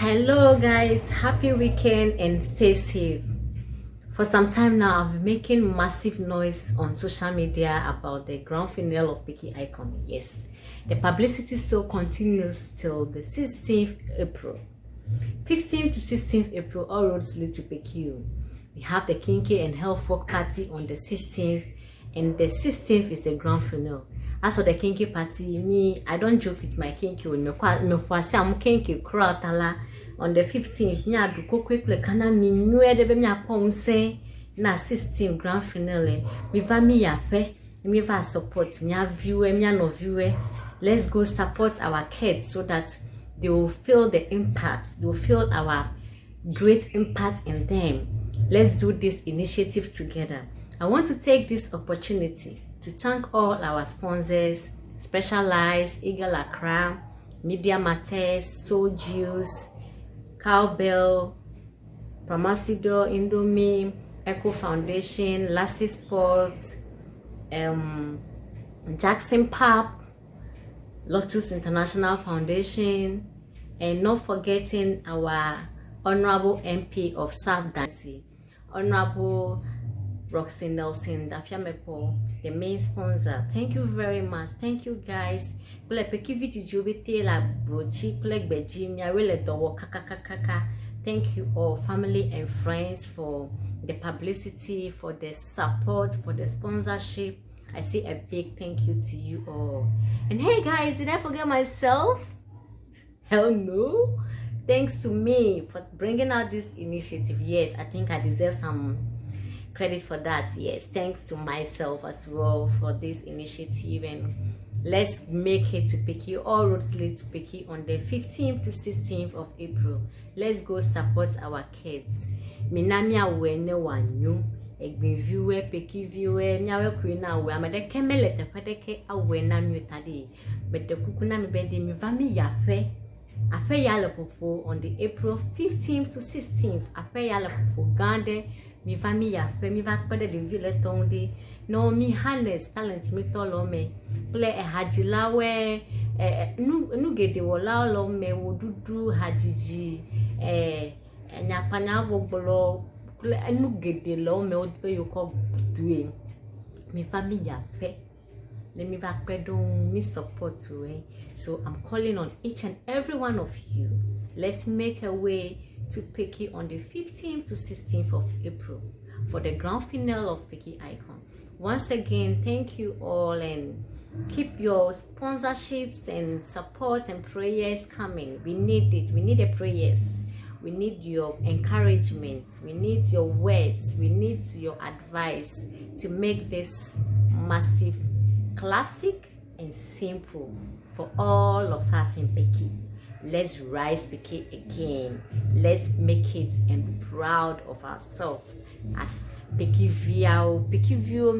Hello guys, happy weekend and stay safe. For some time now, I've been making massive noise on social media about the grand finale of Peki Icon. Yes, the publicity still continues till the 16th April. 15th to 16th April, all roads lead to Peki. We have the Kinky and Health Folk Party on the 16th, and the 16th is the grand finale. As for the Kinky party, me, I don't joke with my Kinky. I'm Kinky crowd on the 15th. Me, I do go quickly. Can I mean, no, I me upon say na 16th grand finale. Me va me yafe. Me va support. Me viewer. Me no viewer. Let's go support our kids so that they will feel the impact. They will feel our great impact in them. Let's do this initiative together. I want to take this opportunity to thank all our sponsors, Specialized, Eagle Accra, Media Matters, Soul Juice, Cowbell, Pramasido, Indomie, Echo Foundation, Lassie Sport, Jackson Pap, Lotus International Foundation, and not forgetting our Honorable MP of South Dancy, Honorable Roxy Nelson, the main sponsor. Thank you very much. Thank you guys. Thank you all, family and friends, for the publicity, for the support, for the sponsorship. I say a big thank you to you all. And hey guys, did I forget myself? Hell no. Thanks to me for bringing out this initiative. Yes, I think I deserve some credit for that. Yes, thanks to myself as well for this initiative. And let's make it to Peki. All roads lead to Peki on the 15th to 16th of April. Let's go support our kids. Minamia wene wanyu egbe viewer Peki viewer nyawe kwina we amade kemele tepedeke awe na mutade bede kukuna mi bede mi vami yafe afe yale popo on the April 15th to 16th afe yale popo gande mi vami yafe mi va pede de ville tondi no mi harness talent mi tolo me play e hajilawe nu gede wola lo me wodudu hajiji nyapanya bogbolo enu gede lo me odpe yoko duwe mi family yafe let me back pedon me support to so I'm calling on each and every one of you. Let's make a way to Peki on the 15th to 16th of April for the grand finale of Peki Icon. Once again, thank you all, and keep your sponsorships and support and prayers coming. We need it. We need the prayers. We need your encouragement. We need your words. We need your advice to make this massive, classic, and simple for all of us in Peki. Let's rise Peki again. Let's make it and be proud of ourselves as Peki View, Peki View,